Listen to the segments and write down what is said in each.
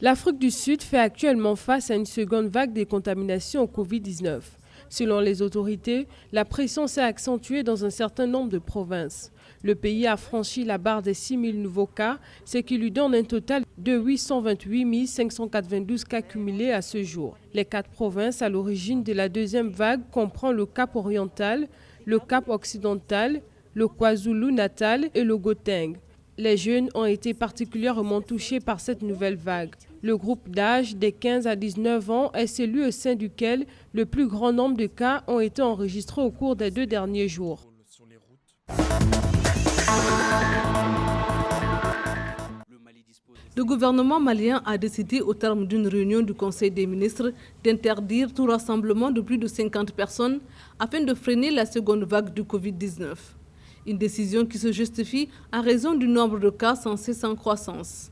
L'Afrique du Sud fait actuellement face à une seconde vague de contamination au Covid-19. Selon les autorités, la pression s'est accentuée dans un certain nombre de provinces. Le pays a franchi la barre des 6 000 nouveaux cas, ce qui lui donne un total de 828 592 cas cumulés à ce jour. Les 4 provinces à l'origine de la deuxième vague comprennent le Cap oriental, le Cap occidental, le KwaZulu-Natal et le Gauteng. Les jeunes ont été particulièrement touchés par cette nouvelle vague. Le groupe d'âge des 15 à 19 ans est celui au sein duquel le plus grand nombre de cas ont été enregistrés au cours des 2 derniers jours. Le gouvernement malien a décidé au terme d'une réunion du Conseil des ministres d'interdire tout rassemblement de plus de 50 personnes afin de freiner la seconde vague du Covid-19. Une décision qui se justifie en raison du nombre de cas sans cesse en croissance.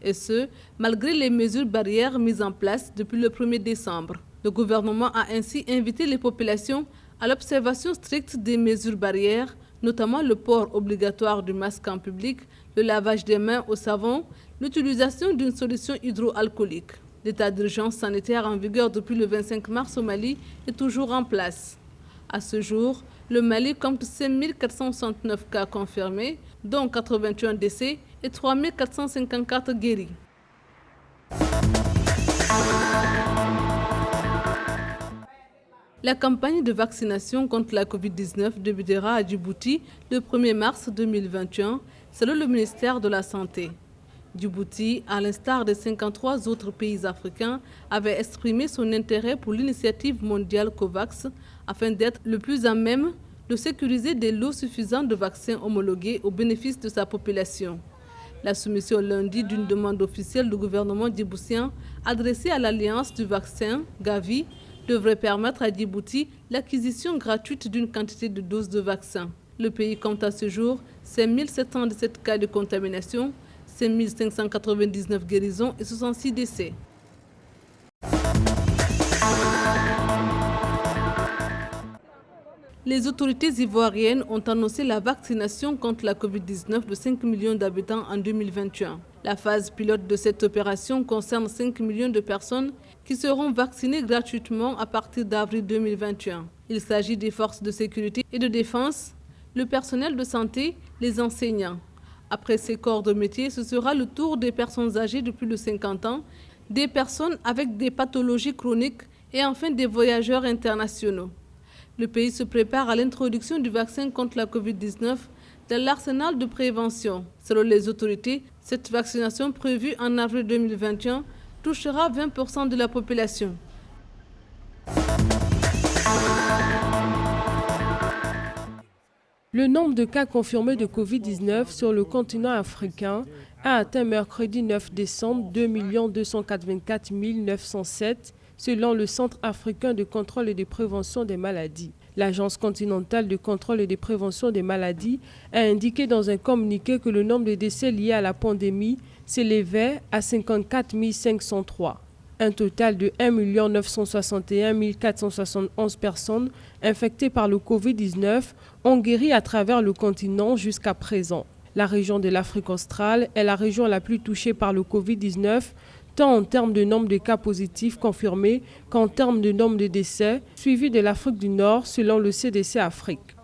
Et ce, malgré les mesures barrières mises en place depuis le 1er décembre. Le gouvernement a ainsi invité les populations à l'observation stricte des mesures barrières, notamment le port obligatoire du masque en public, le lavage des mains au savon, l'utilisation d'une solution hydroalcoolique. L'état d'urgence sanitaire en vigueur depuis le 25 mars au Mali est toujours en place. À ce jour, le Mali compte 5 469 cas confirmés, dont 81 décès et 3 454 guéris. La campagne de vaccination contre la Covid-19 débutera à Djibouti le 1er mars 2021, selon le ministère de la Santé. Djibouti, à l'instar des 53 autres pays africains, avait exprimé son intérêt pour l'initiative mondiale COVAX afin d'être le plus à même de sécuriser des lots suffisants de vaccins homologués au bénéfice de sa population. La soumission lundi d'une demande officielle du gouvernement djiboutien adressée à l'Alliance du vaccin, Gavi, devrait permettre à Djibouti l'acquisition gratuite d'une quantité de doses de vaccin. Le pays compte à ce jour 5 717 cas de contamination, 5 599 guérisons et 66 décès. Les autorités ivoiriennes ont annoncé la vaccination contre la Covid-19 de 5 millions d'habitants en 2021. La phase pilote de cette opération concerne 5 millions de personnes qui seront vaccinées gratuitement à partir d'avril 2021. Il s'agit des forces de sécurité et de défense, le personnel de santé, les enseignants. Après ces corps de métier, ce sera le tour des personnes âgées de plus de 50 ans, des personnes avec des pathologies chroniques et enfin des voyageurs internationaux. Le pays se prépare à l'introduction du vaccin contre la Covid-19 dans l'arsenal de prévention. Selon les autorités, cette vaccination prévue en avril 2021 touchera 20% de la population. Le nombre de cas confirmés de Covid-19 sur le continent africain a atteint mercredi 9 décembre 2 284 907 selon le Centre africain de contrôle et de prévention des maladies. L'Agence continentale de contrôle et de prévention des maladies a indiqué dans un communiqué que le nombre de décès liés à la pandémie s'élevait à 54 503. Un total de 1 961 471 personnes infectées par le Covid-19 ont guéri à travers le continent jusqu'à présent. La région de l'Afrique australe est la région la plus touchée par le Covid-19, tant en termes de nombre de cas positifs confirmés qu'en termes de nombre de décès, suivi de l'Afrique du Nord selon le CDC Afrique.